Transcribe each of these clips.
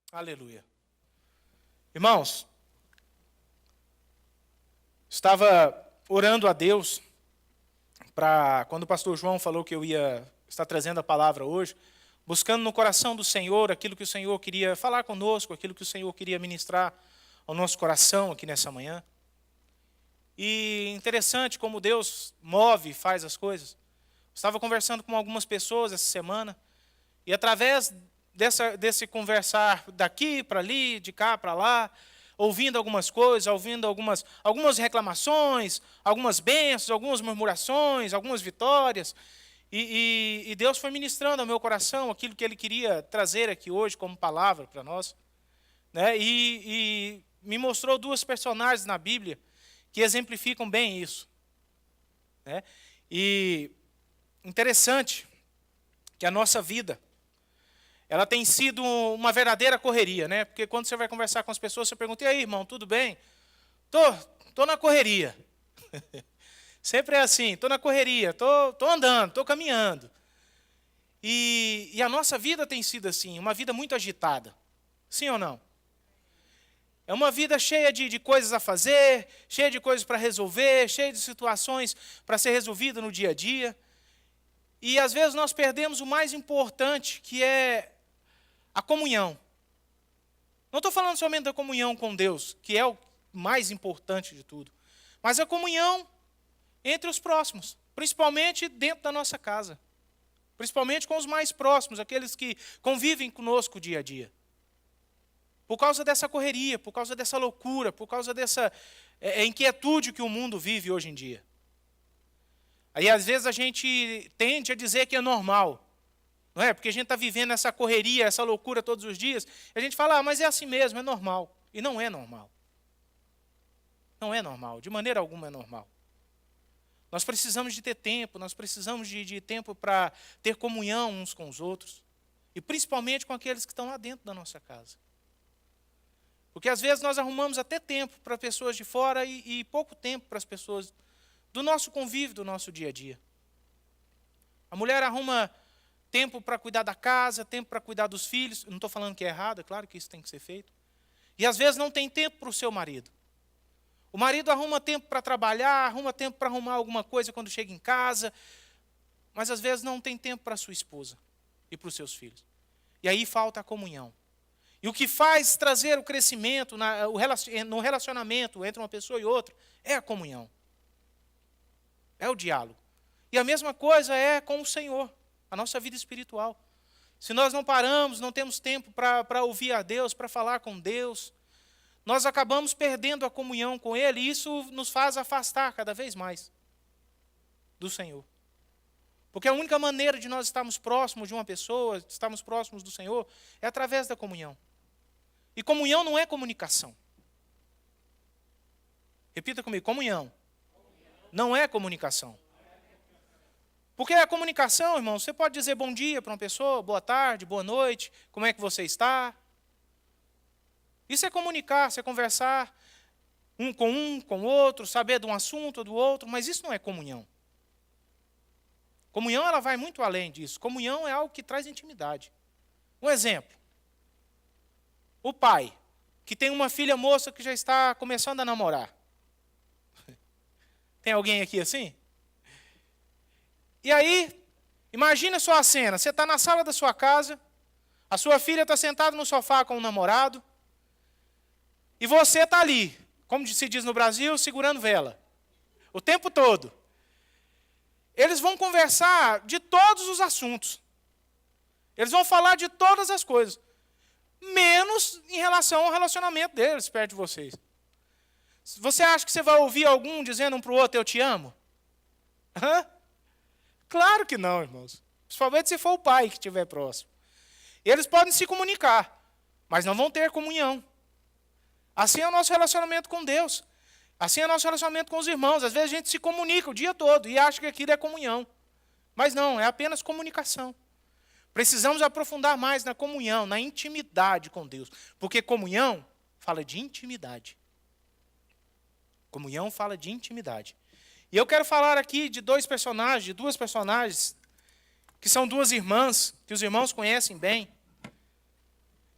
Aleluia. Irmãos, estava orando a Deus para quando o pastor João falou que eu ia estar trazendo a palavra hoje, buscando no coração do Senhor aquilo que o Senhor queria falar conosco, aquilo que o Senhor queria ministrar ao nosso coração aqui nessa manhã. E interessante como Deus move e faz as coisas. Estava conversando com algumas pessoas essa semana e através desse conversar daqui para ali, de cá para lá, ouvindo algumas coisas, ouvindo algumas reclamações, algumas bênçãos, algumas murmurações, algumas vitórias. E Deus foi ministrando ao meu coração aquilo que Ele queria trazer aqui hoje como palavra para nós. Né? E me mostrou duas personagens na Bíblia que exemplificam bem isso. Né? E interessante que a nossa vida, ela tem sido uma verdadeira correria, né? Porque quando você vai conversar com as pessoas, você pergunta: e aí, irmão, tudo bem? Tô na correria. Sempre é assim, tô na correria, tô andando, tô caminhando. E a nossa vida tem sido assim, uma vida muito agitada. Sim ou não? É uma vida cheia de coisas a fazer, cheia de coisas para resolver, cheia de situações para ser resolvida no dia a dia. E às vezes nós perdemos o mais importante, que é a comunhão. Não estou falando somente da comunhão com Deus, que é o mais importante de tudo, mas a comunhão entre os próximos, principalmente dentro da nossa casa, principalmente com os mais próximos, aqueles que convivem conosco dia a dia. Por causa dessa correria, por causa dessa loucura, por causa dessa inquietude que o mundo vive hoje em dia. Aí às vezes a gente tende a dizer que é normal. Não é? Porque a gente está vivendo essa correria, essa loucura todos os dias. A gente fala: mas é assim mesmo, é normal. E não é normal. Não é normal, de maneira alguma é normal. Nós precisamos de ter tempo, nós precisamos de tempo para ter comunhão uns com os outros. E principalmente com aqueles que estão lá dentro da nossa casa. Porque às vezes nós arrumamos até tempo para pessoas de fora e pouco tempo para as pessoas do nosso convívio, do nosso dia a dia. A mulher arruma tempo para cuidar da casa, tempo para cuidar dos filhos. Não estou falando que é errado, é claro que isso tem que ser feito. E às vezes não tem tempo para o seu marido. O marido arruma tempo para trabalhar, arruma tempo para arrumar alguma coisa quando chega em casa, mas às vezes não tem tempo para a sua esposa e para os seus filhos. E aí falta a comunhão. E o que faz trazer o crescimento no relacionamento entre uma pessoa e outra é a comunhão. É o diálogo. E a mesma coisa é com o Senhor, a nossa vida espiritual. Se nós não paramos, não temos tempo para ouvir a Deus, para falar com Deus, nós acabamos perdendo a comunhão com Ele, e isso nos faz afastar cada vez mais do Senhor. Porque a única maneira de nós estarmos próximos de uma pessoa, estarmos próximos do Senhor, é através da comunhão. E comunhão não é comunicação. Repita comigo: comunhão não é comunicação. Porque a comunicação, irmão, você pode dizer bom dia para uma pessoa, boa tarde, boa noite, como é que você está? Isso é comunicar, isso é conversar um com o outro, saber de um assunto ou do outro, mas isso não é comunhão. Comunhão, ela vai muito além disso. Comunhão é algo que traz intimidade. Um exemplo. O pai, que tem uma filha moça que já está começando a namorar. Tem alguém aqui assim? E aí, imagina só a cena. Você está na sala da sua casa, a sua filha está sentada no sofá com o namorado, e você está ali, como se diz no Brasil, segurando vela. O tempo todo. Eles vão conversar de todos os assuntos. Eles vão falar de todas as coisas. Menos em relação ao relacionamento deles perto de vocês. Você acha que você vai ouvir algum dizendo um para o outro: eu te amo? Hã? Claro que não, irmãos. Principalmente se for o pai que estiver próximo. Eles podem se comunicar, mas não vão ter comunhão. Assim é o nosso relacionamento com Deus. Assim é o nosso relacionamento com os irmãos. Às vezes a gente se comunica o dia todo e acha que aquilo é comunhão. Mas não, é apenas comunicação. Precisamos aprofundar mais na comunhão, na intimidade com Deus. Porque comunhão fala de intimidade. Comunhão fala de intimidade. E eu quero falar aqui de duas personagens, que são duas irmãs, que os irmãos conhecem bem,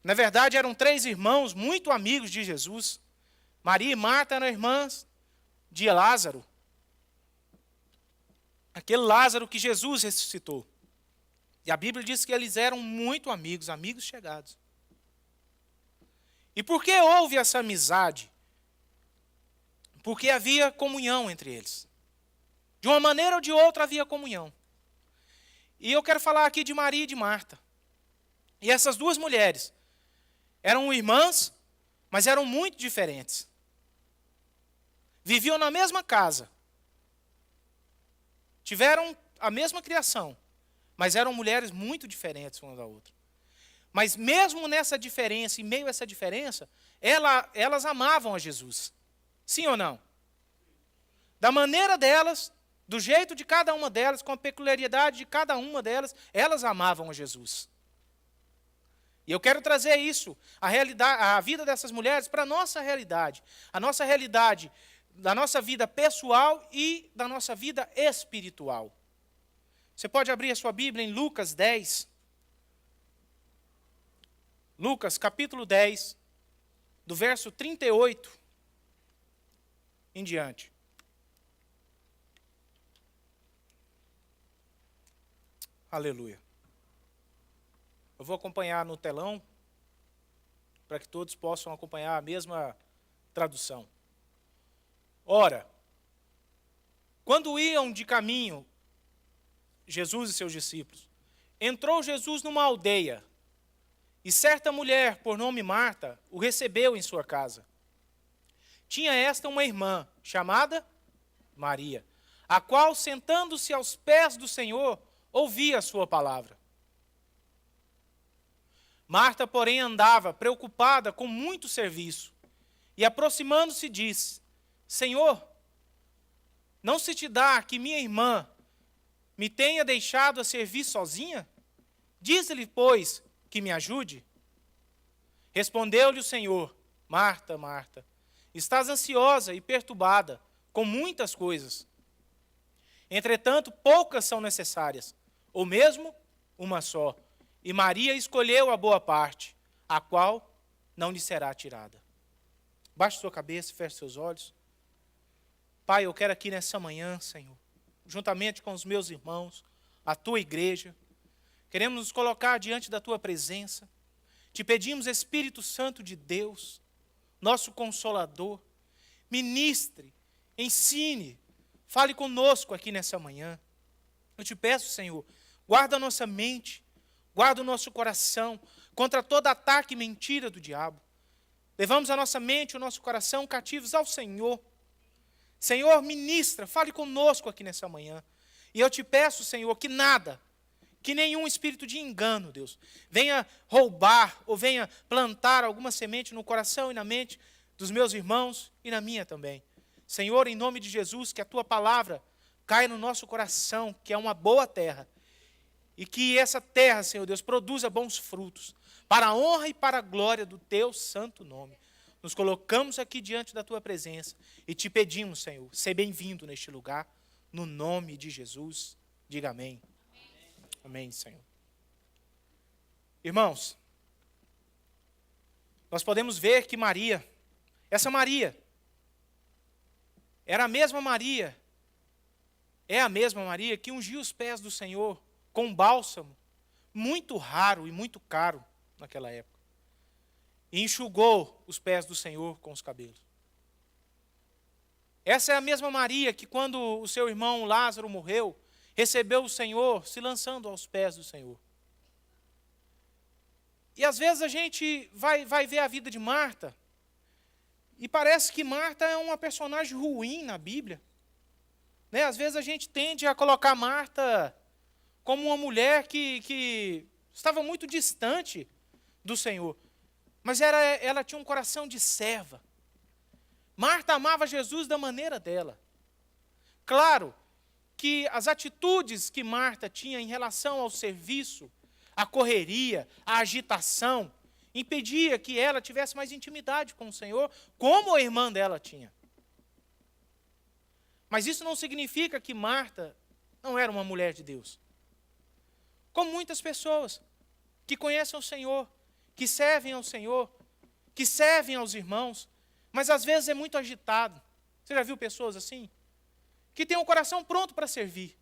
Na verdade, eram 3 irmãos muito amigos de Jesus. Maria e Marta eram irmãs de Lázaro. Aquele Lázaro que Jesus ressuscitou. E a Bíblia diz que eles eram muito amigos, amigos chegados. E por que houve essa amizade? Porque havia comunhão entre eles. De uma maneira ou de outra havia comunhão. E eu quero falar aqui de Maria e de Marta. E essas 2 mulheres eram irmãs, mas eram muito diferentes. Viviam na mesma casa. Tiveram a mesma criação, mas eram mulheres muito diferentes uma da outra. Mas mesmo nessa diferença, em meio a essa diferença, elas amavam a Jesus. Sim ou não? Da maneira delas, do jeito de cada uma delas, com a peculiaridade de cada uma delas, elas amavam a Jesus. E eu quero trazer isso, a vida dessas mulheres, para a nossa realidade da nossa vida pessoal e da nossa vida espiritual. Você pode abrir a sua Bíblia em Lucas 10. Lucas, capítulo 10, do verso 38 em diante. Aleluia. Eu vou acompanhar no telão, para que todos possam acompanhar a mesma tradução. Ora, quando iam de caminho, Jesus e seus discípulos, entrou Jesus numa aldeia, e certa mulher, por nome Marta, o recebeu em sua casa. Tinha esta uma irmã, chamada Maria, a qual, sentando-se aos pés do Senhor, ouvia a sua palavra. Marta, porém, andava preocupada com muito serviço, e aproximando-se disse: Senhor, não se te dá que minha irmã me tenha deixado a servir sozinha? Diz-lhe, pois, que me ajude. Respondeu-lhe o Senhor: Marta, Marta, estás ansiosa e perturbada com muitas coisas. Entretanto, poucas são necessárias, ou mesmo uma só. E Maria escolheu a boa parte, a qual não lhe será tirada. Baixe sua cabeça e feche seus olhos. Pai, eu quero aqui nessa manhã, Senhor, juntamente com os meus irmãos, a tua igreja, queremos nos colocar diante da tua presença. Te pedimos, Espírito Santo de Deus, nosso Consolador, ministre, ensine, fale conosco aqui nessa manhã. Eu te peço, Senhor, guarda a nossa mente, guarda o nosso coração contra todo ataque e mentira do diabo. Levamos a nossa mente e o nosso coração cativos ao Senhor. Senhor, ministra, fale conosco aqui nessa manhã. E eu te peço, Senhor, que nada, que nenhum espírito de engano, Deus, venha roubar ou venha plantar alguma semente no coração e na mente dos meus irmãos e na minha também. Senhor, em nome de Jesus, que a tua palavra caia no nosso coração, que é uma boa terra, e que essa terra, Senhor Deus, produza bons frutos, para a honra e para a glória do teu santo nome. Nos colocamos aqui diante da tua presença e te pedimos, Senhor, ser bem-vindo neste lugar, no nome de Jesus. Diga amém. Amém, Senhor. Irmãos, nós podemos ver que Maria, essa Maria, era a mesma Maria, é a mesma Maria que ungiu os pés do Senhor com um bálsamo muito raro e muito caro naquela época. E enxugou os pés do Senhor com os cabelos. Essa é a mesma Maria que, quando o seu irmão Lázaro morreu, recebeu o Senhor se lançando aos pés do Senhor. E às vezes a gente vai ver a vida de Marta, e parece que Marta é uma personagem ruim na Bíblia. Né? Às vezes a gente tende a colocar Marta como uma mulher que estava muito distante do Senhor. Mas ela tinha um coração de serva. Marta amava Jesus da maneira dela. Claro que as atitudes que Marta tinha em relação ao serviço, a correria, a agitação, impedia que ela tivesse mais intimidade com o Senhor, como a irmã dela tinha. Mas isso não significa que Marta não era uma mulher de Deus. Como muitas pessoas que conhecem o Senhor, que servem ao Senhor, que servem aos irmãos, mas às vezes é muito agitado. Você já viu pessoas assim? Que tem um coração pronto para servir.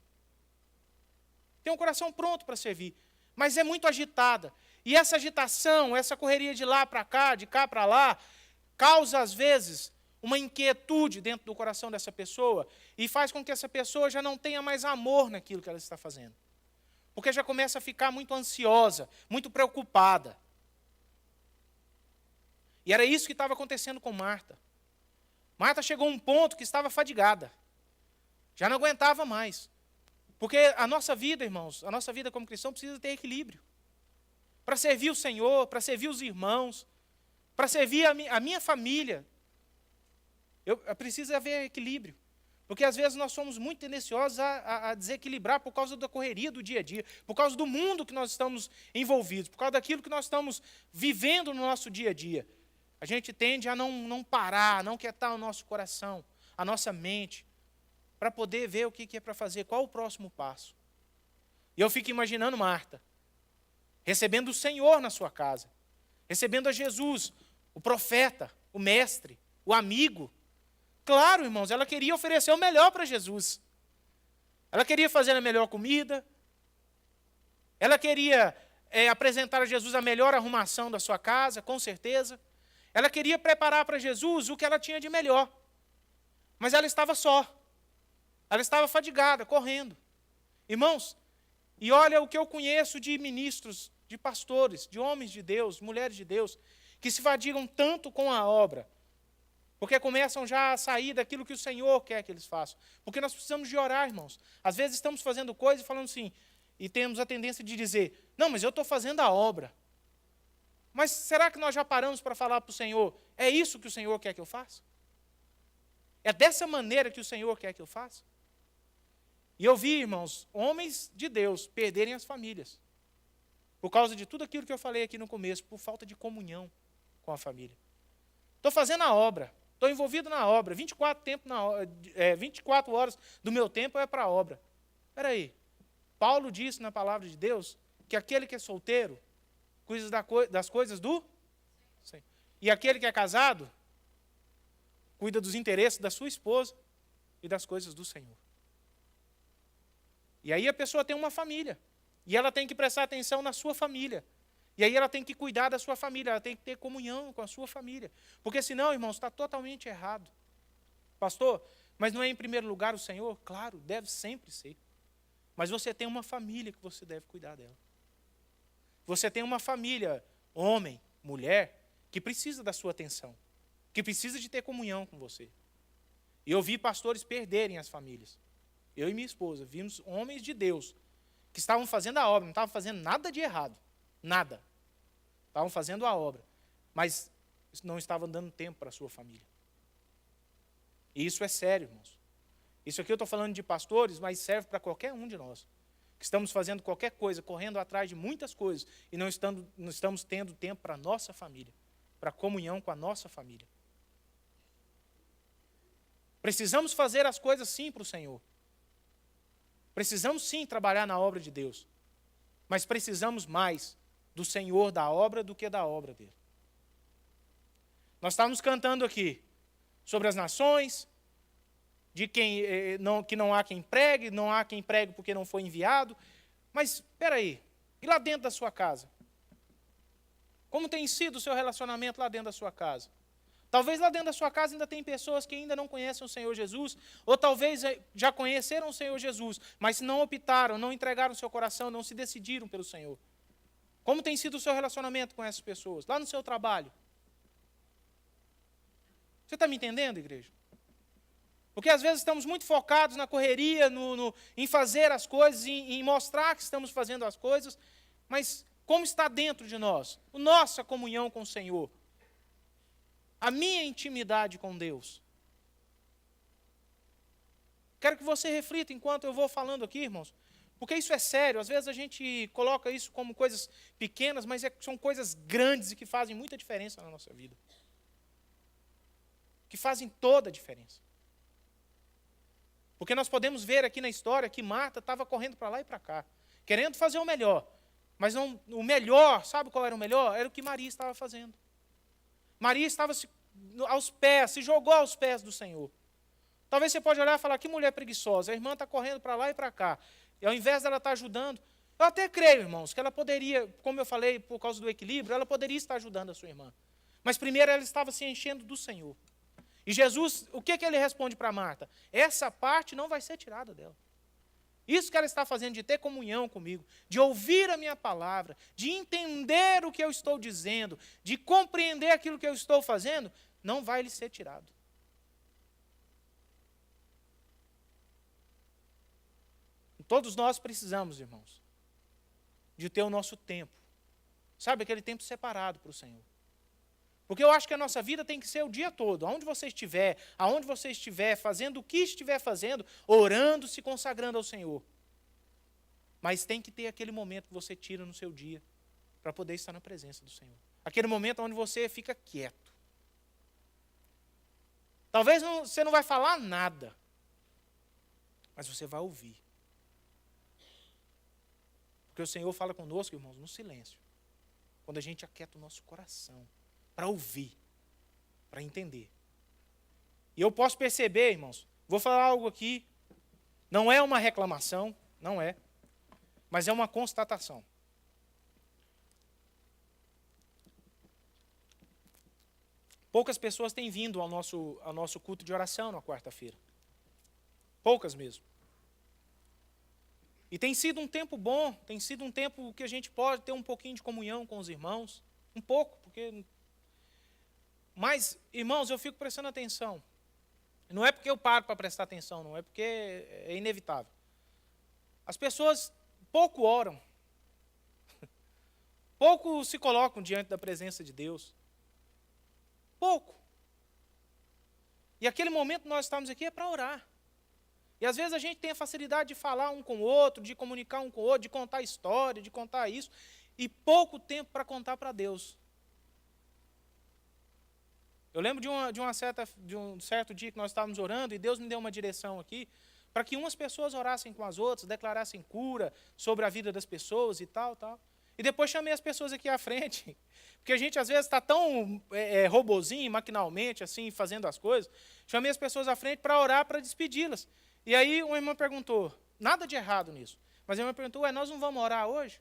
Tem um coração pronto para servir, mas é muito agitada. E essa agitação, essa correria de lá para cá, de cá para lá, causa às vezes uma inquietude dentro do coração dessa pessoa e faz com que essa pessoa já não tenha mais amor naquilo que ela está fazendo. Porque já começa a ficar muito ansiosa, muito preocupada. E era isso que estava acontecendo com Marta. Marta chegou a um ponto que estava fadigada. Já não aguentava mais. Porque a nossa vida, irmãos, a nossa vida como cristão precisa ter equilíbrio. Para servir o Senhor, para servir os irmãos, para servir a minha família. Eu preciso haver equilíbrio. Porque às vezes nós somos muito tendenciosos a desequilibrar por causa da correria do dia a dia, por causa do mundo que nós estamos envolvidos, por causa daquilo que nós estamos vivendo no nosso dia a dia. A gente tende a não parar, não quietar o nosso coração, a nossa mente, para poder ver o que é para fazer, qual o próximo passo. E eu fico imaginando Marta, recebendo o Senhor na sua casa, recebendo a Jesus, o profeta, o mestre, o amigo. Claro, irmãos, ela queria oferecer o melhor para Jesus. Ela queria fazer a melhor comida. Ela queria apresentar a Jesus a melhor arrumação da sua casa, com certeza. Ela queria preparar para Jesus o que ela tinha de melhor. Mas ela estava só. Ela estava fadigada, correndo. Irmãos, e olha o que eu conheço de ministros, de pastores, de homens de Deus, mulheres de Deus, que se fadigam tanto com a obra, porque começam já a sair daquilo que o Senhor quer que eles façam. Porque nós precisamos de orar, irmãos. Às vezes estamos fazendo coisas e falando assim, e temos a tendência de dizer, não, mas eu estou fazendo a obra. Mas será que nós já paramos para falar para o Senhor, é isso que o Senhor quer que eu faça? É dessa maneira que o Senhor quer que eu faça? E eu vi, irmãos, homens de Deus perderem as famílias, por causa de tudo aquilo que eu falei aqui no começo, por falta de comunhão com a família. Estou fazendo a obra, estou envolvido na obra, 24 horas do meu tempo é para a obra. Espera aí, Paulo disse na palavra de Deus que aquele que é solteiro cuida das coisas do Senhor. E aquele que é casado cuida dos interesses da sua esposa e das coisas do Senhor. E aí a pessoa tem uma família, e ela tem que prestar atenção na sua família. E aí ela tem que cuidar da sua família, ela tem que ter comunhão com a sua família. Porque senão, irmãos, está totalmente errado. Pastor, mas não é em primeiro lugar o Senhor? Claro, deve sempre ser. Mas você tem uma família que você deve cuidar dela. Você tem uma família, homem, mulher, que precisa da sua atenção, que precisa de ter comunhão com você. E eu vi pastores perderem as famílias. Eu e minha esposa vimos homens de Deus que estavam fazendo a obra, não estavam fazendo nada de errado, nada. Estavam fazendo a obra, mas não estavam dando tempo para a sua família. E isso é sério, irmãos. Isso aqui eu estou falando de pastores, mas serve para qualquer um de nós, que estamos fazendo qualquer coisa, correndo atrás de muitas coisas, e não estamos tendo tempo para a nossa família, para a comunhão com a nossa família. Precisamos fazer as coisas sim para o Senhor. Precisamos sim trabalhar na obra de Deus, mas precisamos mais do Senhor da obra do que da obra dele. Nós estávamos cantando aqui sobre as nações, de que não há quem pregue, não há quem pregue porque não foi enviado, mas espera aí, e lá dentro da sua casa? Como tem sido o seu relacionamento lá dentro da sua casa? Talvez lá dentro da sua casa ainda tem pessoas que ainda não conhecem o Senhor Jesus, ou talvez já conheceram o Senhor Jesus, mas não optaram, não entregaram o seu coração, não se decidiram pelo Senhor. Como tem sido o seu relacionamento com essas pessoas? Lá no seu trabalho? Você está me entendendo, igreja? Porque às vezes estamos muito focados na correria, em fazer as coisas, em mostrar que estamos fazendo as coisas, mas como está dentro de nós? A nossa comunhão com o Senhor. A minha intimidade com Deus. Quero que você reflita enquanto eu vou falando aqui, irmãos, porque isso é sério. Às vezes a gente coloca isso como coisas pequenas, mas são coisas grandes e que fazem muita diferença na nossa vida. Que fazem toda a diferença. Porque nós podemos ver aqui na história que Marta estava correndo para lá e para cá, querendo fazer o melhor, Mas não, o melhor, sabe qual era o melhor? Era o que Maria estava fazendo. Maria estava aos pés, se jogou aos pés do Senhor. Talvez você pode olhar e falar, que mulher preguiçosa, a irmã está correndo para lá e para cá. E ao invés dela estar ajudando, eu até creio, irmãos, que ela poderia, como eu falei, por causa do equilíbrio, ela poderia estar ajudando a sua irmã. Mas primeiro ela estava se enchendo do Senhor. E Jesus, o que ele responde para Marta? Essa parte não vai ser tirada dela. Isso que ela está fazendo, de ter comunhão comigo, de ouvir a minha palavra, de entender o que eu estou dizendo, de compreender aquilo que eu estou fazendo, não vai lhe ser tirado. Todos nós precisamos, irmãos, de ter o nosso tempo. Sabe, aquele tempo separado para o Senhor. Porque eu acho que a nossa vida tem que ser o dia todo, aonde você estiver, fazendo o que estiver fazendo, orando, se consagrando ao Senhor. Mas tem que ter aquele momento que você tira no seu dia, para poder estar na presença do Senhor. Aquele momento onde você fica quieto. Talvez você não vai falar nada, mas você vai ouvir. Porque o Senhor fala conosco, irmãos, no silêncio. Quando a gente aquieta o nosso coração, para ouvir, para entender. E eu posso perceber, irmãos, vou falar algo aqui, não é uma reclamação, não é, mas é uma constatação. Poucas pessoas têm vindo ao nosso culto de oração na quarta-feira. Poucas mesmo. E tem sido um tempo bom, tem sido um tempo que a gente pode ter um pouquinho de comunhão com os irmãos. Um pouco, porque... Mas, irmãos, eu fico prestando atenção. Não é porque eu paro para prestar atenção, não é porque é inevitável. As pessoas pouco oram. Pouco se colocam diante da presença de Deus. Pouco. E aquele momento que nós estamos aqui é para orar. E às vezes a gente tem a facilidade de falar um com o outro, de comunicar um com o outro, de contar história, de contar isso, e pouco tempo para contar para Deus. Eu lembro de um certo dia que nós estávamos orando, e Deus me deu uma direção aqui, para que umas pessoas orassem com as outras, declarassem cura sobre a vida das pessoas e tal. E depois chamei as pessoas aqui à frente, porque a gente às vezes está tão robozinho, maquinalmente, assim, fazendo as coisas. Chamei as pessoas à frente para orar, para despedi-las. E aí uma irmã perguntou, nada de errado nisso, mas a irmã perguntou, nós não vamos orar hoje?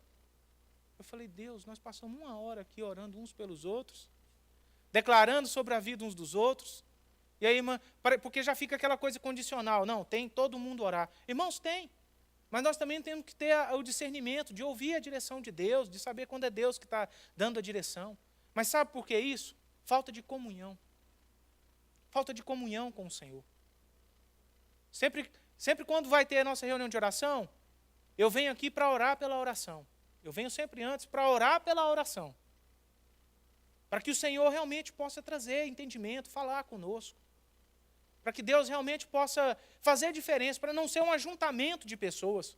Eu falei, Deus, nós passamos 1 hora aqui orando uns pelos outros, declarando sobre a vida uns dos outros. E aí, irmã, porque já fica aquela coisa condicional, não, tem todo mundo orar. Irmãos, tem, mas nós também temos que ter o discernimento de ouvir a direção de Deus, de saber quando é Deus que está dando a direção. Mas sabe por que isso? Falta de comunhão. Falta de comunhão com o Senhor. Sempre quando vai ter a nossa reunião de oração, eu venho aqui para orar pela oração. Eu venho sempre antes para orar pela oração. Para que o Senhor realmente possa trazer entendimento, falar conosco. Para que Deus realmente possa fazer diferença, para não ser um ajuntamento de pessoas.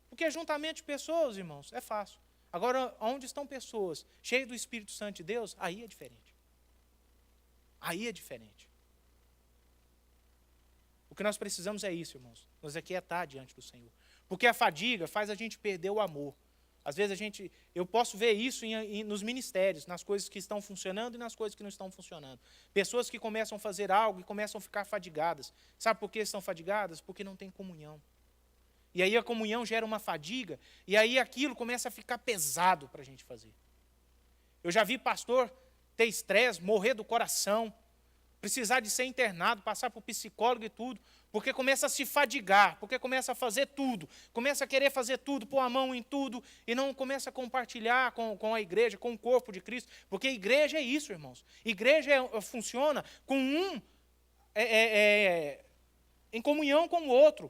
Porque ajuntamento de pessoas, irmãos, é fácil. Agora, onde estão pessoas cheias do Espírito Santo de Deus, aí é diferente. Aí é diferente. O que nós precisamos é isso, irmãos. Nos aquietar diante do Senhor. Porque a fadiga faz a gente perder o amor. Às vezes eu posso ver isso nos ministérios, nas coisas que estão funcionando e nas coisas que não estão funcionando. Pessoas que começam a fazer algo e começam a ficar fadigadas. Sabe por que estão fadigadas? Porque não tem comunhão. E aí a comunhão gera uma fadiga, e aí aquilo começa a ficar pesado para a gente fazer. Eu já vi pastor ter estresse, morrer do coração, precisar de ser internado, passar por psicólogo e tudo, porque começa a se fadigar, porque começa a fazer tudo, começa a querer fazer tudo, pôr a mão em tudo, e não começa a compartilhar com a igreja, com o corpo de Cristo, porque igreja é isso, irmãos. Igreja funciona com em comunhão com o outro,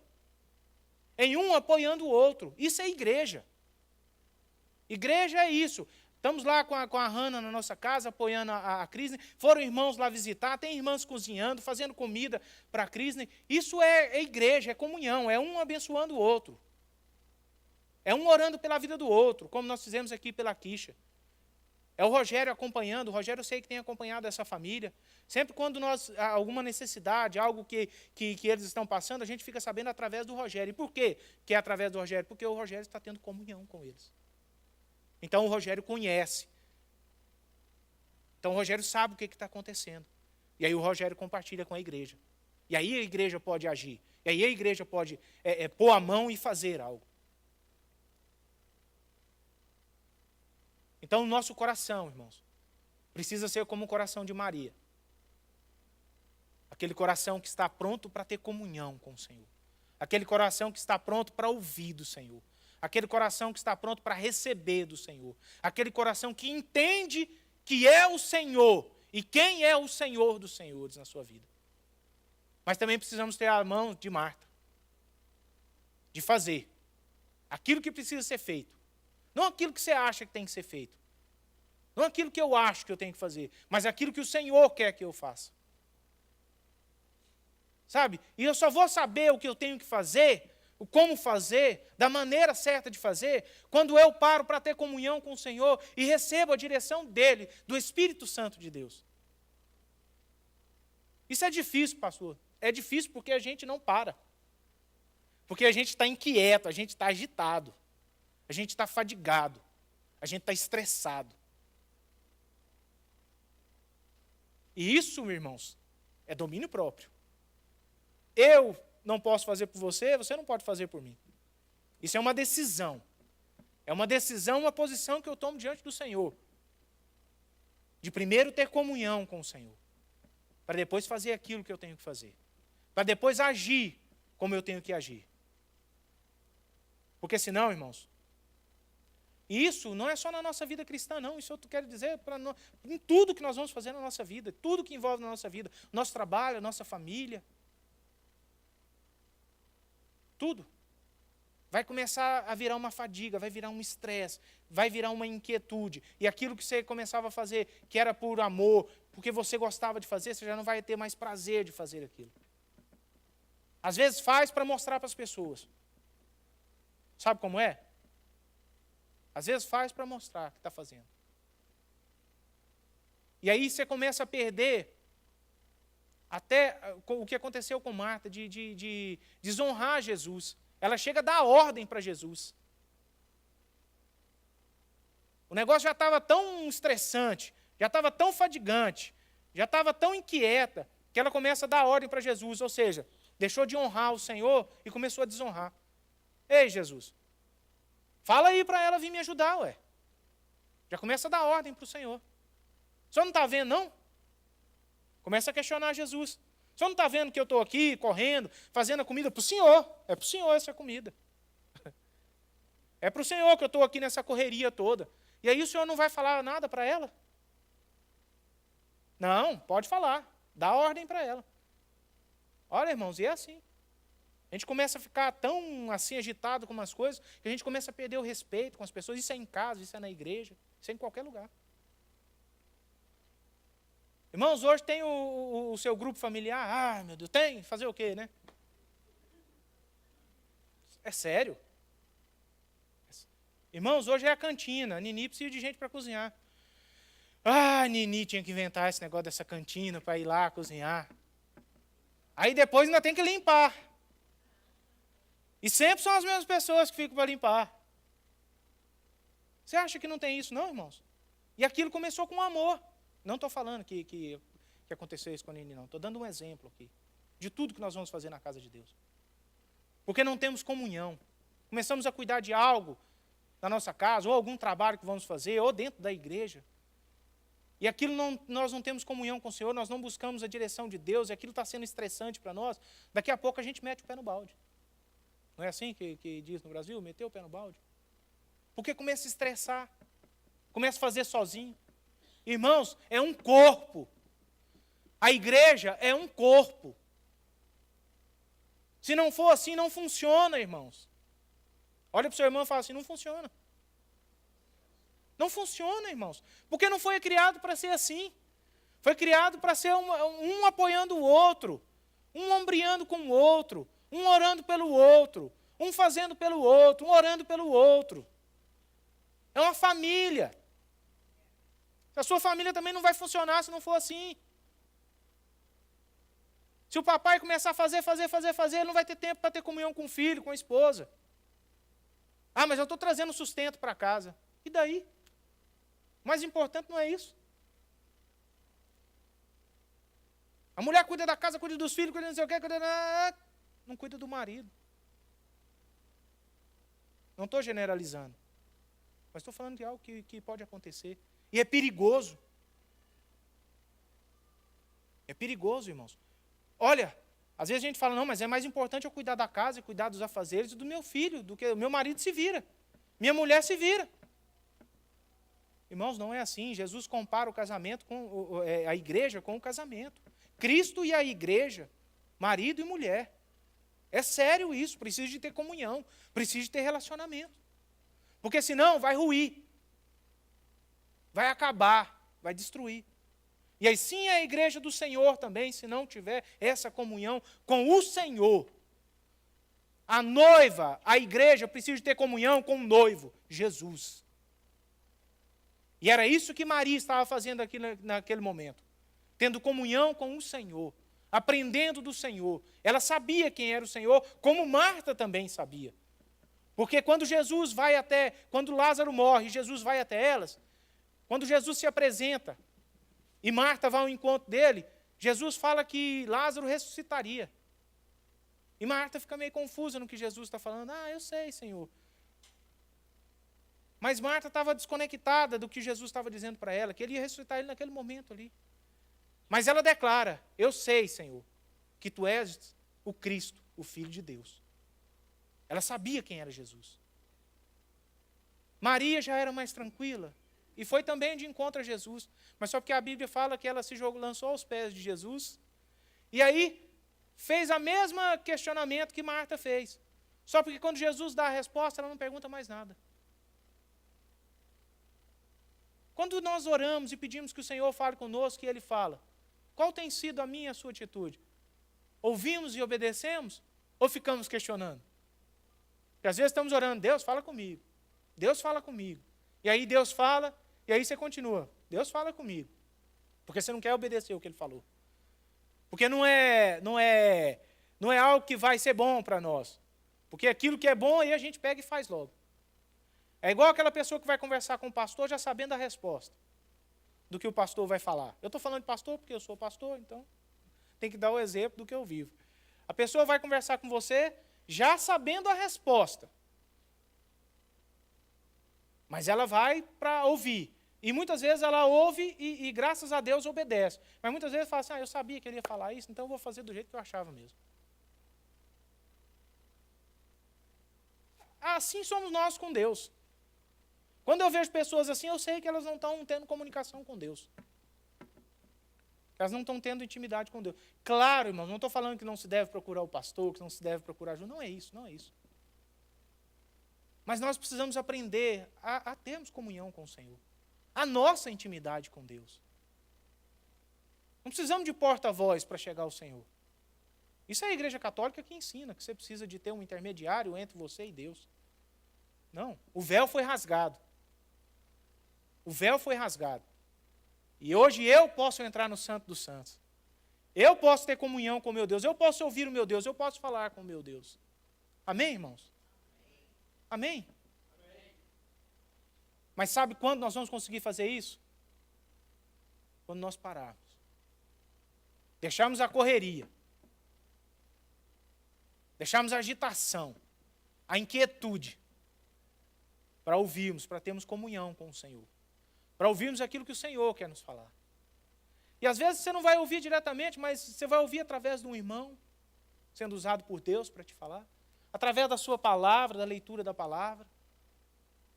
em um apoiando o outro. Isso é igreja. Igreja é isso. Estamos lá com a Hannah na nossa casa, apoiando a Crisne. Foram irmãos lá visitar, tem irmãs cozinhando, fazendo comida para a Crisne. Isso é igreja, é comunhão, é um abençoando o outro. É um orando pela vida do outro, como nós fizemos aqui pela Kisha. É o Rogério acompanhando. O Rogério eu sei que tem acompanhado essa família. Sempre quando há alguma necessidade, algo que eles estão passando, a gente fica sabendo através do Rogério. E por quê que é através do Rogério? Porque o Rogério está tendo comunhão com eles. Então o Rogério conhece. Então o Rogério sabe o que está acontecendo. E aí o Rogério compartilha com a igreja. E aí a igreja pode agir. E aí a igreja pode pôr a mão e fazer algo. Então o nosso coração, irmãos, precisa ser como o coração de Maria. Aquele coração que está pronto para ter comunhão com o Senhor. Aquele coração que está pronto para ouvir do Senhor. Aquele coração que está pronto para receber do Senhor. Aquele coração que entende que é o Senhor e quem é o Senhor dos senhores na sua vida. Mas também precisamos ter a mão de Marta. De fazer aquilo que precisa ser feito. Não aquilo que você acha que tem que ser feito. Não aquilo que eu acho que eu tenho que fazer. Mas aquilo que o Senhor quer que eu faça. Sabe? E eu só vou saber o que eu tenho que fazer, o como fazer, da maneira certa de fazer, quando eu paro para ter comunhão com o Senhor e recebo a direção dEle, do Espírito Santo de Deus. Isso é difícil, pastor. É difícil porque a gente não para. Porque a gente está inquieto, a gente está agitado. A gente está fadigado. A gente está estressado. E isso, meus irmãos, é domínio próprio. Eu não posso fazer por você, você não pode fazer por mim. Isso é uma decisão. É uma decisão, uma posição que eu tomo diante do Senhor. De primeiro ter comunhão com o Senhor. Para depois fazer aquilo que eu tenho que fazer. Para depois agir como eu tenho que agir. Porque senão, irmãos, isso não é só na nossa vida cristã, não. Isso eu quero dizer em tudo que nós vamos fazer na nossa vida. Tudo que envolve na nossa vida. Nosso trabalho, nossa família. Tudo. Vai começar a virar uma fadiga, vai virar um estresse, vai virar uma inquietude. E aquilo que você começava a fazer, que era por amor, porque você gostava de fazer, você já não vai ter mais prazer de fazer aquilo. Às vezes faz para mostrar para as pessoas. Sabe como é? Às vezes faz para mostrar que está fazendo. E aí você começa a perder até o que aconteceu com Marta, de desonrar Jesus. Ela chega a dar ordem para Jesus. O negócio já estava tão estressante, já estava tão fadigante, já estava tão inquieta, que ela começa a dar ordem para Jesus. Ou seja, deixou de honrar o Senhor e começou a desonrar. Ei, Jesus, fala aí para ela vir me ajudar, ué. Já começa a dar ordem para o Senhor. O senhor não está vendo, não? Começa a questionar Jesus. O senhor não está vendo que eu estou aqui, correndo, fazendo a comida para o Senhor? É para o Senhor essa comida. É para o Senhor que eu estou aqui nessa correria toda. E aí o Senhor não vai falar nada para ela? Não, pode falar. Dá ordem para ela. Olha, irmãos, e é assim. A gente começa a ficar tão assim agitado com umas coisas, que a gente começa a perder o respeito com as pessoas. Isso é em casa, isso é na igreja, isso é em qualquer lugar. Irmãos, hoje tem o seu grupo familiar. Ah, meu Deus, tem? Fazer o quê, né? É sério. Irmãos, hoje é a cantina. A Nini precisa de gente para cozinhar. Ah, a Nini tinha que inventar esse negócio dessa cantina para ir lá cozinhar. Aí depois ainda tem que limpar. E sempre são as mesmas pessoas que ficam para limpar. Você acha que não tem isso, não, irmãos? E aquilo começou com amor. Não estou falando que aconteceu isso com a Nini, não. Estou dando um exemplo aqui de tudo que nós vamos fazer na casa de Deus. Porque não temos comunhão. Começamos a cuidar de algo na nossa casa, ou algum trabalho que vamos fazer, ou dentro da igreja. E aquilo nós não temos comunhão com o Senhor, nós não buscamos a direção de Deus, e aquilo está sendo estressante para nós. Daqui a pouco a gente mete o pé no balde. Não é assim que diz no Brasil? Meteu o pé no balde? Porque começa a estressar, começa a fazer sozinho. Irmãos, é um corpo. A igreja é um corpo. Se não for assim, não funciona, irmãos. Olha para o seu irmão e fala assim, não funciona. Não funciona, irmãos. Porque não foi criado para ser assim. Foi criado para ser um apoiando o outro, um ombreando com o outro, um orando pelo outro, um fazendo pelo outro, um orando pelo outro. É uma família. A sua família também não vai funcionar se não for assim. Se o papai começar a fazer, ele não vai ter tempo para ter comunhão com o filho, com a esposa. Ah, mas eu estou trazendo sustento para casa. E daí? O mais importante não é isso. A mulher cuida da casa, cuida dos filhos, cuida não sei o quê, não cuida do marido. Não estou generalizando. Mas estou falando de algo que pode acontecer. E é perigoso. É perigoso, irmãos. Olha, às vezes a gente fala, não, mas é mais importante eu cuidar da casa e cuidar dos afazeres e do meu filho, do que o meu marido se vira. Minha mulher se vira. Irmãos, não é assim. Jesus compara o casamento com a igreja com o casamento. Cristo e a igreja, marido e mulher. É sério isso, precisa de ter comunhão, precisa de ter relacionamento. Porque senão vai ruir, vai acabar, vai destruir. E aí sim a igreja do Senhor também, se não tiver essa comunhão com o Senhor. A noiva, a igreja precisa de ter comunhão com o noivo, Jesus. E era isso que Maria estava fazendo aqui naquele momento. Tendo comunhão com o Senhor, aprendendo do Senhor. Ela sabia quem era o Senhor, como Marta também sabia. Porque quando quando Lázaro morre, Jesus vai até elas, quando Jesus se apresenta, e Marta vai ao encontro dele, Jesus fala que Lázaro ressuscitaria. E Marta fica meio confusa no que Jesus está falando. Ah, eu sei, Senhor. Mas Marta estava desconectada do que Jesus estava dizendo para ela, que ele ia ressuscitar ele naquele momento ali. Mas ela declara, eu sei, Senhor, que tu és o Cristo, o Filho de Deus. Ela sabia quem era Jesus. Maria já era mais tranquila, e foi também de encontro a Jesus, mas só porque a Bíblia fala que ela se lançou aos pés de Jesus, e aí fez o mesmo questionamento que Marta fez. Só porque quando Jesus dá a resposta, ela não pergunta mais nada. Quando nós oramos e pedimos que o Senhor fale conosco, e Ele fala, qual tem sido a minha e a sua atitude? Ouvimos e obedecemos? Ou ficamos questionando? Porque às vezes estamos orando, Deus fala comigo. Deus fala comigo. E aí Deus fala, e aí você continua. Deus fala comigo. Porque você não quer obedecer o que Ele falou. Porque não é algo que vai ser bom para nós. Porque aquilo que é bom, aí a gente pega e faz logo. É igual aquela pessoa que vai conversar com o pastor já sabendo a resposta do que o pastor vai falar. Eu estou falando de pastor porque eu sou pastor, então tem que dar o exemplo do que eu vivo. A pessoa vai conversar com você já sabendo a resposta. Mas ela vai para ouvir. E muitas vezes ela ouve e graças a Deus obedece. Mas muitas vezes fala assim, eu sabia que ele ia falar isso, então eu vou fazer do jeito que eu achava mesmo. Assim somos nós com Deus. Quando eu vejo pessoas assim, eu sei que elas não estão tendo comunicação com Deus. Elas não estão tendo intimidade com Deus. Claro, irmãos, não estou falando que não se deve procurar o pastor, que não se deve procurar ajuda. Não é isso, não é isso. Mas nós precisamos aprender a termos comunhão com o Senhor. A nossa intimidade com Deus. Não precisamos de porta-voz para chegar ao Senhor. Isso é a Igreja Católica que ensina, que você precisa de ter um intermediário entre você e Deus. Não, o véu foi rasgado. O véu foi rasgado. E hoje eu posso entrar no Santo dos Santos. Eu posso ter comunhão com o meu Deus. Eu posso ouvir o meu Deus. Eu posso falar com o meu Deus. Amém, irmãos? Amém? Amém. Mas sabe quando nós vamos conseguir fazer isso? Quando nós pararmos. Deixarmos a correria. Deixarmos a agitação. A inquietude. Para ouvirmos, para termos comunhão com o Senhor. Para ouvirmos aquilo que o Senhor quer nos falar. E às vezes você não vai ouvir diretamente, mas você vai ouvir através de um irmão, sendo usado por Deus para te falar. Através da sua palavra, da leitura da palavra.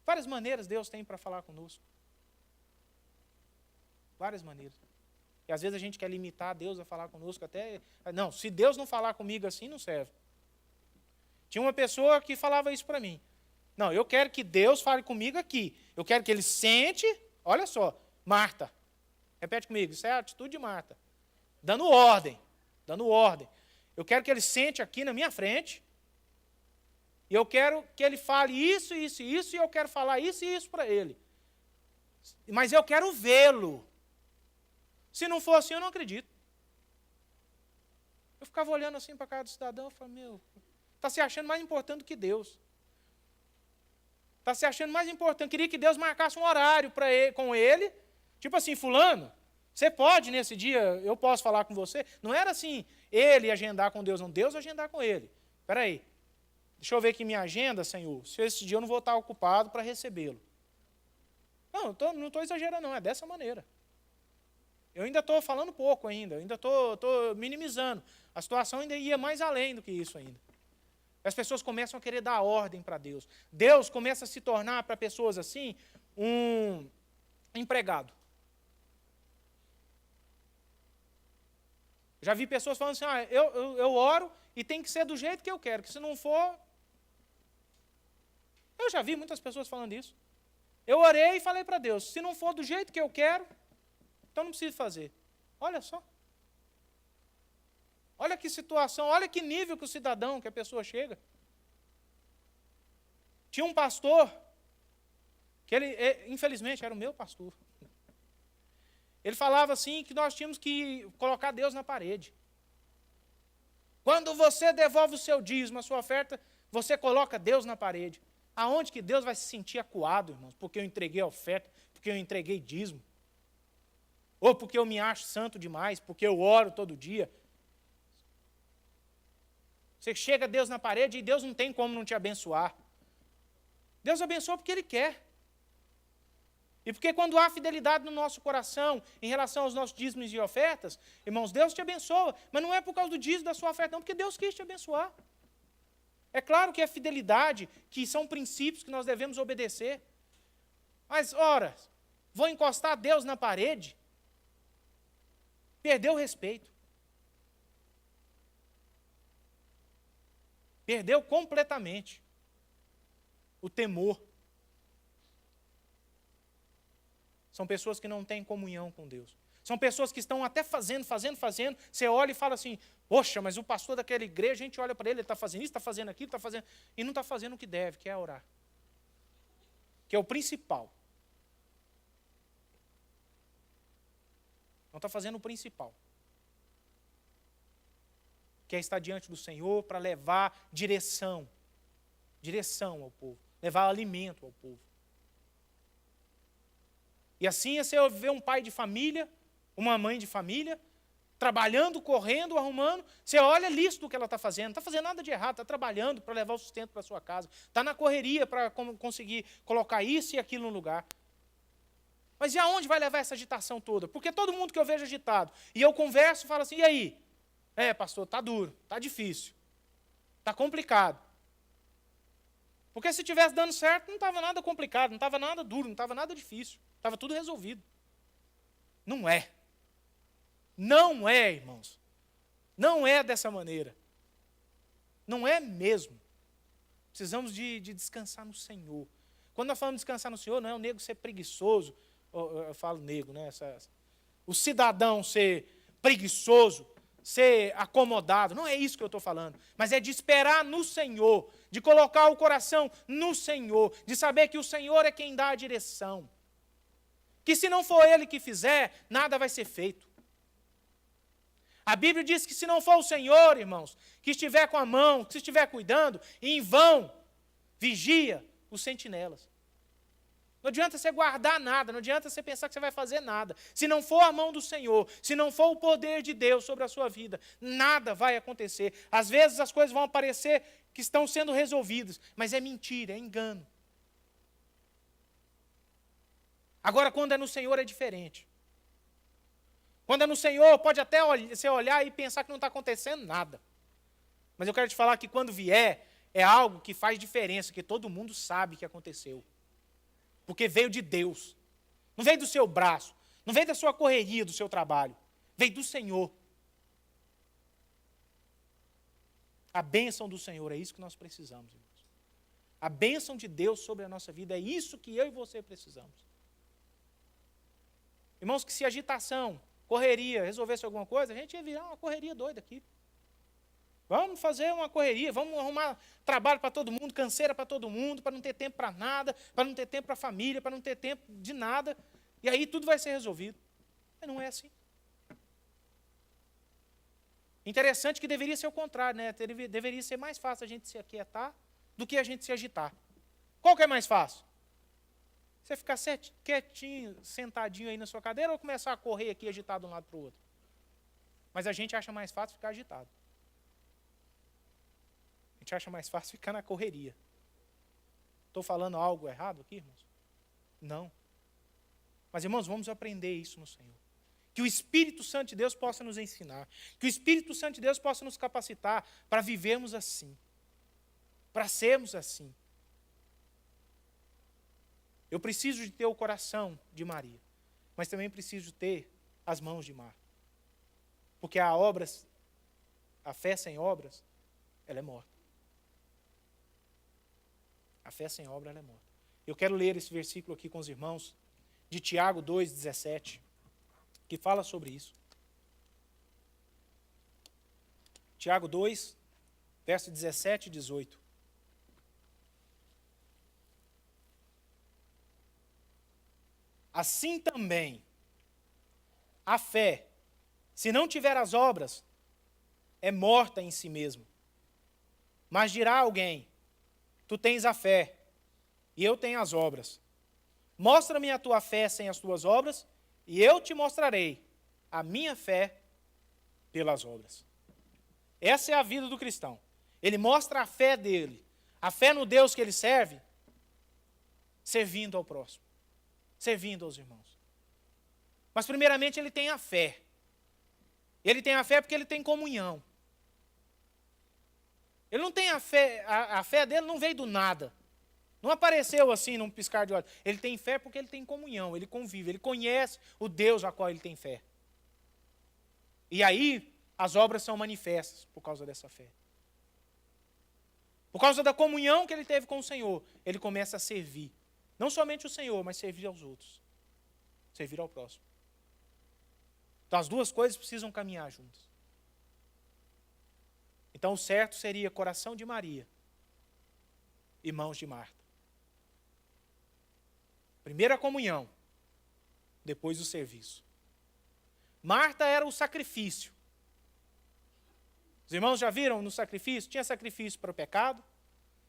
Várias maneiras Deus tem para falar conosco. Várias maneiras. E às vezes a gente quer limitar Deus a falar conosco até... Não, se Deus não falar comigo assim, não serve. Tinha uma pessoa que falava isso para mim. Não, eu quero que Deus fale comigo aqui. Eu quero que Ele sente... Olha só, Marta. Repete comigo, isso é a atitude de Marta. Dando ordem. Dando ordem. Eu quero que Ele sente aqui na minha frente... E eu quero que ele fale isso, isso e isso, e eu quero falar isso e isso para ele. Mas eu quero vê-lo. Se não for assim, eu não acredito. Eu ficava olhando assim para a cara do cidadão e falava, está se achando mais importante do que Deus. Está se achando mais importante. Queria que Deus marcasse um horário com ele. Tipo assim, fulano, você pode nesse dia, eu posso falar com você. Não era assim, ele agendar com Deus, não. Deus agendar com ele. Espera aí, deixa eu ver aqui minha agenda, Senhor. Se esse dia eu não vou estar ocupado para recebê-lo. Não estou exagerando, não. É dessa maneira. Eu ainda estou falando pouco ainda. Eu ainda estou minimizando. A situação ainda ia mais além do que isso ainda. As pessoas começam a querer dar ordem para Deus. Deus começa a se tornar, para pessoas assim, um empregado. Já vi pessoas falando assim, eu oro e tem que ser do jeito que eu quero, que se não for... Eu já vi muitas pessoas falando isso. Eu orei e falei para Deus, se não for do jeito que eu quero, então não preciso fazer. Olha só. Olha que situação, olha que nível que o cidadão, que a pessoa chega. Tinha um pastor, que ele, infelizmente, era o meu pastor. Ele falava assim, que nós tínhamos que colocar Deus na parede. Quando você devolve o seu dízimo, a sua oferta, você coloca Deus na parede. Aonde que Deus vai se sentir acuado, irmãos? Porque eu entreguei a oferta, porque eu entreguei dízimo. Ou porque eu me acho santo demais, porque eu oro todo dia. Você chega a Deus na parede e Deus não tem como não te abençoar. Deus abençoa porque Ele quer. E porque quando há fidelidade no nosso coração em relação aos nossos dízimos e ofertas, irmãos, Deus te abençoa. Mas não é por causa do dízimo da sua oferta, não, porque Deus quis te abençoar. É claro que é fidelidade, que são princípios que nós devemos obedecer. Mas, ora, vou encostar Deus na parede? Perdeu o respeito. Perdeu completamente o temor. São pessoas que não têm comunhão com Deus. São pessoas que estão até fazendo. Você olha e fala assim, poxa, mas o pastor daquela igreja, a gente olha para ele está fazendo isso, está fazendo aquilo, está fazendo... E não está fazendo o que deve, que é orar. Que é o principal. Não está fazendo o principal. Que é estar diante do Senhor para levar direção ao povo, levar alimento ao povo. E assim você vê um pai de família, uma mãe de família, trabalhando, correndo, arrumando, você olha a lista do que ela está fazendo, não está fazendo nada de errado, está trabalhando para levar o sustento para a sua casa, está na correria para conseguir colocar isso e aquilo no lugar. Mas e aonde vai levar essa agitação toda? Porque todo mundo que eu vejo agitado, e eu converso e falo assim, e aí? Pastor, está duro, está difícil, está complicado. Porque se tivesse dando certo, não estava nada complicado, não estava nada duro, não estava nada difícil. Estava tudo resolvido. Não é. Não é, irmãos. Não é dessa maneira. Não é mesmo. Precisamos de descansar no Senhor. Quando nós falamos de descansar no Senhor, não é o nego ser preguiçoso. Eu falo nego, né? O cidadão ser preguiçoso, ser acomodado. Não é isso que eu estou falando. Mas é de esperar no Senhor, de colocar o coração no Senhor, de saber que o Senhor é quem dá a direção. Que se não for Ele que fizer, nada vai ser feito. A Bíblia diz que se não for o Senhor, irmãos, que estiver com a mão, que estiver cuidando, em vão vigia os sentinelas. Não adianta você guardar nada, não adianta você pensar que você vai fazer nada. Se não for a mão do Senhor, se não for o poder de Deus sobre a sua vida, nada vai acontecer. Às vezes as coisas vão aparecer que estão sendo resolvidas, mas é mentira, é engano. Agora, quando é no Senhor, é diferente. Quando é no Senhor, pode até você olhar e pensar que não está acontecendo nada. Mas eu quero te falar que quando vier, é algo que faz diferença, que todo mundo sabe que aconteceu. Porque veio de Deus. Não veio do seu braço, não veio da sua correria, do seu trabalho. Veio do Senhor. A bênção do Senhor, é isso que nós precisamos, irmãos. A bênção de Deus sobre a nossa vida, é isso que eu e você precisamos. Irmãos, que se agitação, correria, resolvesse alguma coisa, a gente ia virar uma correria doida aqui. Vamos fazer uma correria, vamos arrumar trabalho para todo mundo, canseira para todo mundo, para não ter tempo para nada, para não ter tempo para a família, para não ter tempo de nada. e aí tudo vai ser resolvido. Mas não é assim. Interessante que deveria ser o contrário, né? Deveria ser mais fácil a gente se aquietar do que a gente se agitar. Qual que é mais fácil? Você ficar quietinho, sentadinho aí na sua cadeira ou começar a correr aqui agitado de um lado para o outro? Mas a gente acha mais fácil ficar agitado. A gente acha mais fácil ficar na correria. Estou falando algo errado aqui, irmãos? Não. Mas, irmãos, vamos aprender isso no Senhor. Que o Espírito Santo de Deus possa nos ensinar. Que o Espírito Santo de Deus possa nos capacitar para vivermos assim. Para sermos assim. Eu preciso de ter o coração de Maria. Mas também preciso ter as mãos de Marta. Porque a fé sem obras, ela é morta. A fé sem obra, ela é morta. Eu quero ler esse versículo aqui com os irmãos, de Tiago 2,17, que fala sobre isso. Tiago 2, verso 17 e 18. Assim também, a fé, se não tiver as obras, é morta em si mesma. Mas dirá alguém, tu tens a fé, e eu tenho as obras. Mostra-me a tua fé sem as tuas obras, e eu te mostrarei a minha fé pelas obras. Essa é a vida do cristão. Ele mostra a fé dele, a fé no Deus que ele serve, servindo ao próximo, servindo aos irmãos. Mas primeiramente ele tem a fé. Ele tem a fé porque ele tem comunhão. Ele não tem a fé dele não veio do nada. Não apareceu assim num piscar de olhos. Ele tem fé porque ele tem comunhão, ele convive, ele conhece o Deus a qual ele tem fé. E aí, as obras são manifestas por causa dessa fé. Por causa da comunhão que ele teve com o Senhor, ele começa a servir. Não somente o Senhor, mas servir aos outros. Servir ao próximo. Então, as duas coisas precisam caminhar juntas. Então, o certo seria coração de Maria e mãos de Marta. Primeiro a comunhão, depois o serviço. Marta era o sacrifício. Os irmãos já viram no sacrifício? Tinha sacrifício para o pecado,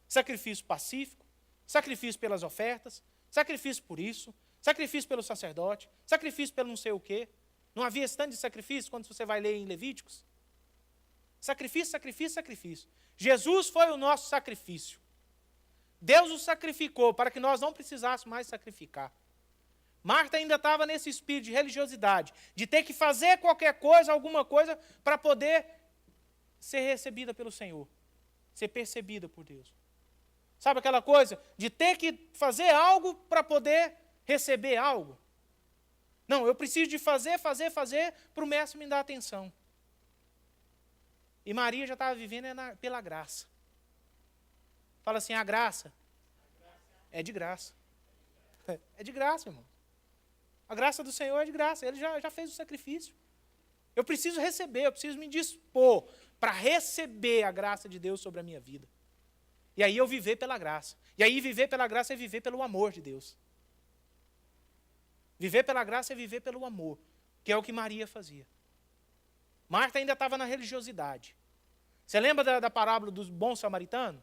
sacrifício pacífico, sacrifício pelas ofertas, sacrifício por isso, sacrifício pelo sacerdote, sacrifício pelo não sei o quê. Não havia esse tanto de sacrifício quando você vai ler em Levíticos? Sacrifício, sacrifício, sacrifício. Jesus foi o nosso sacrifício. Deus o sacrificou para que nós não precisássemos mais sacrificar. Marta ainda estava nesse espírito de religiosidade, de ter que fazer qualquer coisa, alguma coisa, para poder ser recebida pelo Senhor, ser percebida por Deus. Sabe aquela coisa de ter que fazer algo para poder receber algo? Não, eu preciso de fazer, para o mestre me dar atenção. E Maria já estava vivendo pela graça. Fala assim, a graça é de graça. É de graça, irmão. A graça do Senhor é de graça. Ele já fez o sacrifício. Eu preciso receber, eu preciso me dispor para receber a graça de Deus sobre a minha vida. E aí eu viver pela graça. E aí viver pela graça é viver pelo amor de Deus. Viver pela graça é viver pelo amor, que é o que Maria fazia. Marta ainda estava na religiosidade. Você lembra da parábola do bom samaritano?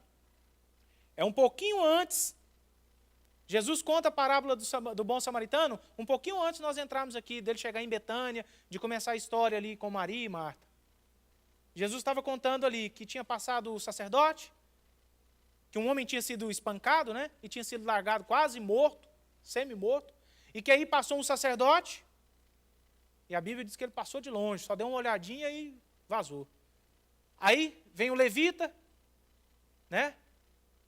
É um pouquinho antes, Jesus conta a parábola do bom samaritano, um pouquinho antes nós entrarmos aqui, dele chegar em Betânia, de começar a história ali com Maria e Marta. Jesus estava contando ali que tinha passado o sacerdote, que um homem tinha sido espancado, né, e tinha sido largado quase morto, semi-morto, e que aí passou um sacerdote, e a Bíblia diz que ele passou de longe, só deu uma olhadinha e vazou. Aí vem o levita, né?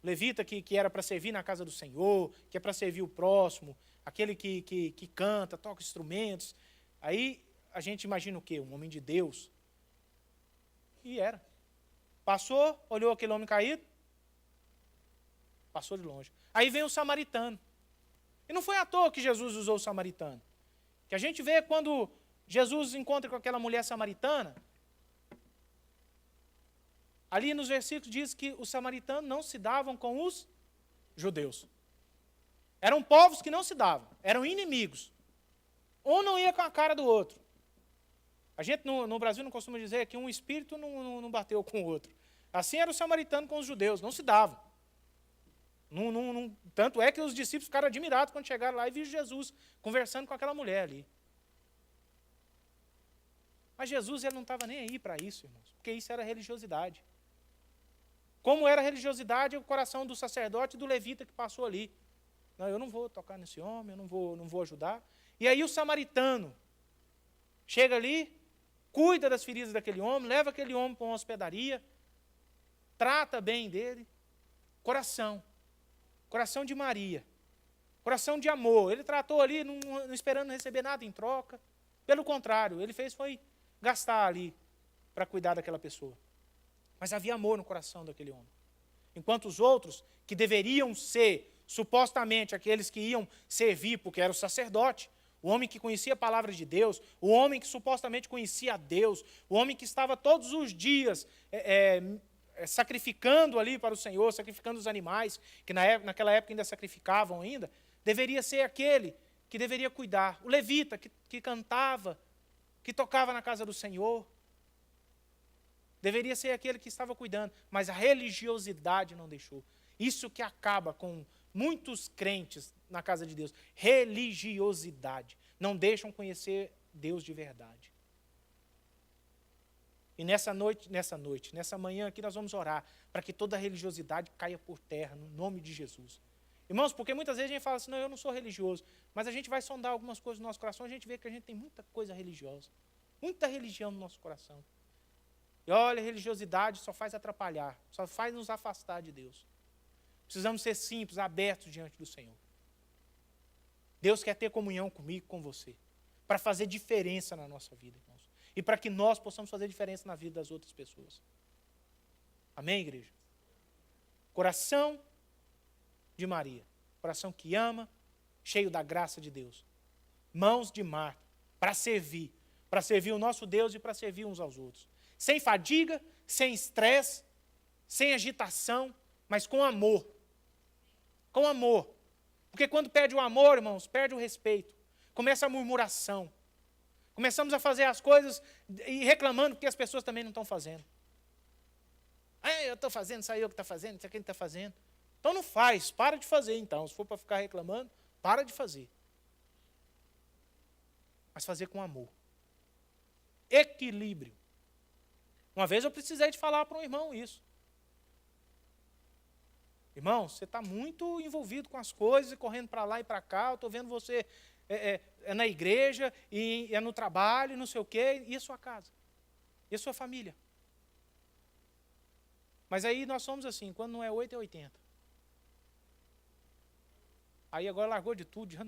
Levita que era para servir na casa do Senhor, que é para servir o próximo, aquele que canta, toca instrumentos. Aí a gente imagina o quê? Um homem de Deus. E era. Passou, olhou aquele homem caído, passou de longe. Aí vem o samaritano. E não foi à toa que Jesus usou o samaritano. Que a gente vê quando Jesus encontra com aquela mulher samaritana, ali nos versículos diz que os samaritanos não se davam com os judeus. Eram povos que não se davam, eram inimigos. Um não ia com a cara do outro. A gente no Brasil não costuma dizer que um espírito não bateu com o outro. Assim era o samaritano com os judeus, não se davam. Tanto é que os discípulos ficaram admirados quando chegaram lá e viram Jesus conversando com aquela mulher ali. Mas Jesus ele não estava nem aí para isso, irmãos, porque isso era religiosidade. Como era religiosidade o coração do sacerdote e do levita que passou ali. Não, eu não vou tocar nesse homem, eu não vou ajudar. E aí o samaritano chega ali, cuida das feridas daquele homem, leva aquele homem para uma hospedaria, trata bem dele. Coração de Maria, coração de amor. Ele tratou ali, não esperando receber nada em troca. Pelo contrário, ele foi gastar ali para cuidar daquela pessoa. Mas havia amor no coração daquele homem. Enquanto os outros, que deveriam ser, supostamente, aqueles que iam servir, porque era o sacerdote, o homem que conhecia a palavra de Deus, o homem que supostamente conhecia a Deus, o homem que estava todos os dias sacrificando ali para o Senhor, sacrificando os animais, que naquela época ainda sacrificavam ainda, deveria ser aquele que deveria cuidar. O levita que cantava, que tocava na casa do Senhor, deveria ser aquele que estava cuidando, mas a religiosidade não deixou. Isso que acaba com muitos crentes na casa de Deus. Religiosidade. Não deixam conhecer Deus de verdade. E nessa manhã aqui nós vamos orar para que toda a religiosidade caia por terra, no nome de Jesus. Irmãos, porque muitas vezes a gente fala assim, não, eu não sou religioso, mas a gente vai sondar algumas coisas no nosso coração, a gente vê que a gente tem muita coisa religiosa, muita religião no nosso coração. E olha, a religiosidade só faz atrapalhar, só faz nos afastar de Deus. Precisamos ser simples, abertos diante do Senhor. Deus quer ter comunhão comigo, com você, para fazer diferença na nossa vida, irmãos. E para que nós possamos fazer diferença na vida das outras pessoas. Amém, igreja? Coração de Maria. Coração que ama, cheio da graça de Deus. Mãos de Marta, para servir o nosso Deus e para servir uns aos outros. Sem fadiga, sem estresse, sem agitação, mas com amor. Com amor. Porque quando perde o amor, irmãos, perde o respeito. Começa a murmuração. Começamos a fazer as coisas e reclamando porque as pessoas também não estão fazendo. Eu estou fazendo, só eu que está fazendo, isso aqui ele está fazendo. Então não faz, para de fazer então. Se for para ficar reclamando, para de fazer. Mas fazer com amor. Equilíbrio. Uma vez eu precisei de falar para um irmão isso. Irmão, você está muito envolvido com as coisas e correndo para lá e para cá. Eu estou vendo você na igreja, e no trabalho, não sei o quê, e a sua casa? E a sua família? Mas aí nós somos assim, quando não é 8 é 80. Aí agora largou de tudo, já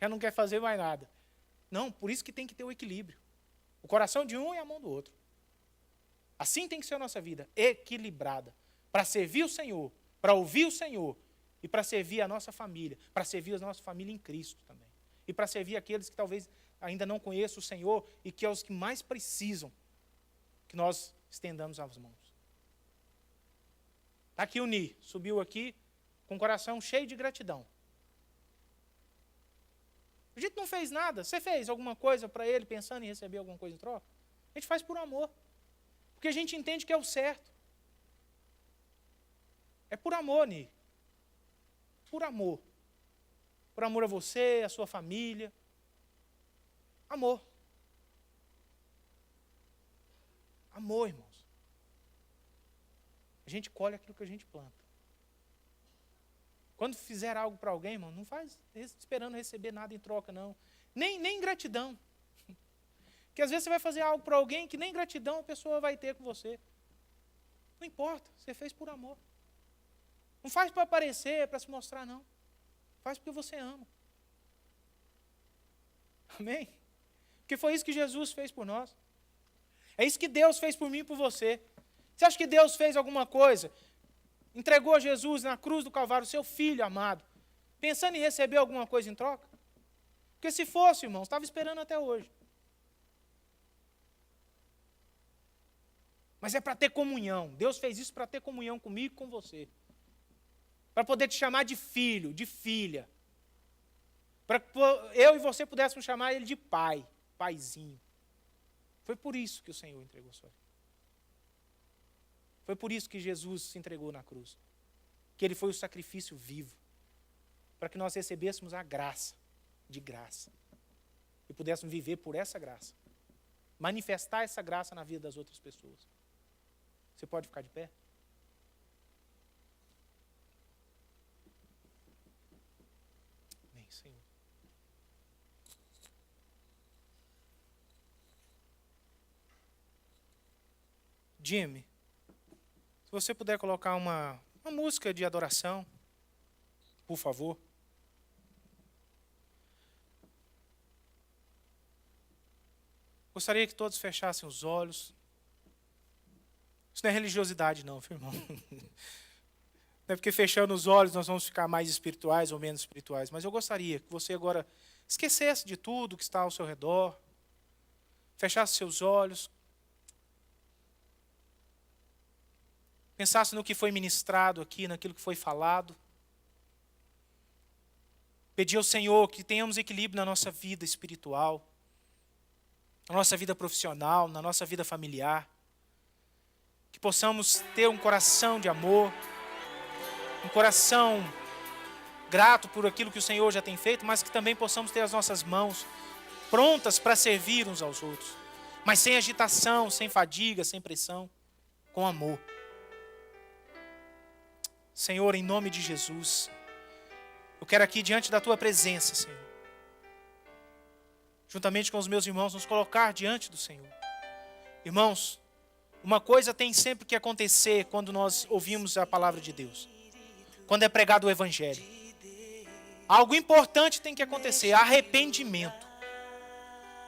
não quer fazer mais nada. Não, por isso que tem que ter o equilíbrio. O coração de um e a mão do outro. Assim tem que ser a nossa vida, equilibrada. Para servir o Senhor, para ouvir o Senhor, e para servir a nossa família, para servir a nossa família em Cristo também. E para servir aqueles que talvez ainda não conheçam o Senhor e que é os que mais precisam que nós estendamos as mãos. Está aqui o Ni, subiu aqui com o coração cheio de gratidão. A gente não fez nada. Você fez alguma coisa para ele pensando em receber alguma coisa em troca? A gente faz por amor. Porque a gente entende que é o certo. É por amor, Ni. Por amor. Por amor a você, a sua família. Amor. Amor, irmãos. A gente colhe aquilo que a gente planta. Quando fizer algo para alguém, irmão, não faz esperando receber nada em troca, não. Nem gratidão. Porque às vezes você vai fazer algo para alguém que nem gratidão a pessoa vai ter com você. Não importa, você fez por amor. Não faz para aparecer, para se mostrar, não. Faz porque você ama. Amém? Porque foi isso que Jesus fez por nós. É isso que Deus fez por mim e por você. Você acha que Deus fez alguma coisa? Entregou a Jesus na cruz do Calvário, seu Filho amado, pensando em receber alguma coisa em troca? Porque se fosse, irmãos, estava esperando até hoje. Mas é para ter comunhão. Deus fez isso para ter comunhão comigo e com você. Para poder te chamar de filho, de filha. Para que eu e você pudéssemos chamar ele de pai, paizinho. Foi por isso que o Senhor entregou sua vida. Foi por isso que Jesus se entregou na cruz. Que ele foi o sacrifício vivo. Para que nós recebêssemos a graça, de graça. E pudéssemos viver por essa graça. Manifestar essa graça na vida das outras pessoas. Você pode ficar de pé? Amém, Senhor. Jimmy, se você puder colocar uma música de adoração, por favor. Gostaria que todos fechassem os olhos. Isso não é religiosidade não, viu, irmão? Não é porque fechando os olhos nós vamos ficar mais espirituais ou menos espirituais, mas eu gostaria que você agora esquecesse de tudo que está ao seu redor, fechasse seus olhos, pensasse no que foi ministrado aqui, naquilo que foi falado. Pedir ao Senhor que tenhamos equilíbrio na nossa vida espiritual, na nossa vida profissional, na nossa vida familiar. Que possamos ter um coração de amor, um coração grato por aquilo que o Senhor já tem feito, mas que também possamos ter as nossas mãos prontas para servir uns aos outros, mas sem agitação, sem fadiga, sem pressão, com amor. Senhor, em nome de Jesus, eu quero aqui diante da Tua presença, Senhor, juntamente com os meus irmãos, nos colocar diante do Senhor. Irmãos, uma coisa tem sempre que acontecer quando nós ouvimos a palavra de Deus. Quando é pregado o Evangelho. Algo importante tem que acontecer, arrependimento.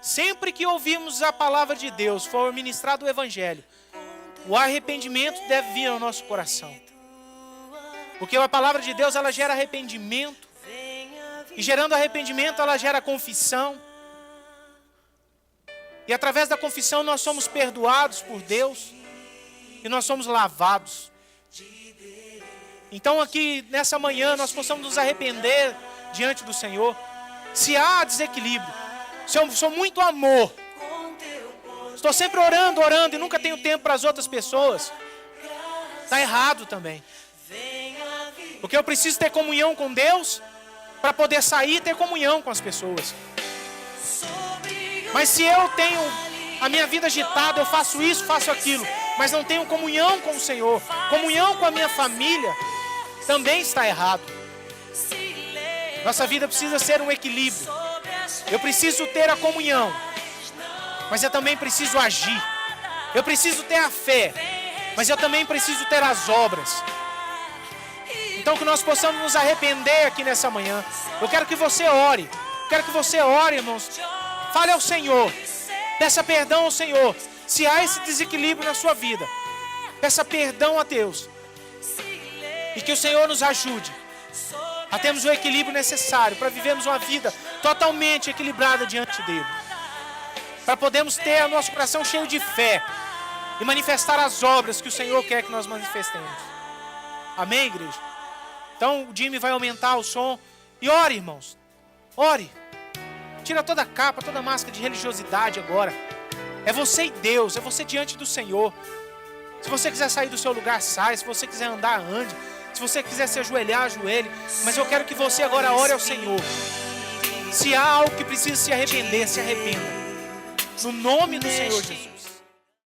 Sempre que ouvimos a palavra de Deus, for ministrado o Evangelho, o arrependimento deve vir ao nosso coração. Porque a palavra de Deus, ela gera arrependimento. E gerando arrependimento, ela gera confissão. E através da confissão nós somos perdoados por Deus. E nós somos lavados. Então aqui nessa manhã nós possamos nos arrepender diante do Senhor. Se há desequilíbrio, se eu sou muito amor, estou sempre orando e nunca tenho tempo para as outras pessoas, está errado também. Porque eu preciso ter comunhão com Deus para poder sair e ter comunhão com as pessoas. Mas se eu tenho a minha vida agitada, eu faço isso, faço aquilo, mas não tenho comunhão com o Senhor, comunhão com a minha família, também está errado. Nossa vida precisa ser um equilíbrio. Eu preciso ter a comunhão, mas eu também preciso agir. Eu preciso ter a fé, mas eu também preciso ter as obras. Então que nós possamos nos arrepender aqui nessa manhã. Eu quero que você ore. Quero que você ore, irmãos. Fale ao Senhor. Peça perdão ao Senhor. Se há esse desequilíbrio na sua vida, peça perdão a Deus. E que o Senhor nos ajude a termos o equilíbrio necessário para vivermos uma vida totalmente equilibrada diante dele. Para podermos ter o nosso coração cheio de fé e manifestar as obras que o Senhor quer que nós manifestemos. Amém, igreja? Então o Jimmy vai aumentar o som. E ore, irmãos. Ore. Tira toda a capa, toda a máscara de religiosidade agora. É você e Deus, é você diante do Senhor. Se você quiser sair do seu lugar, sai. Se você quiser andar, ande. Se você quiser se ajoelhar, ajoelhe. Mas eu quero que você agora ore ao Senhor. Se há algo que precisa se arrepender, se arrependa. No nome do Senhor Jesus.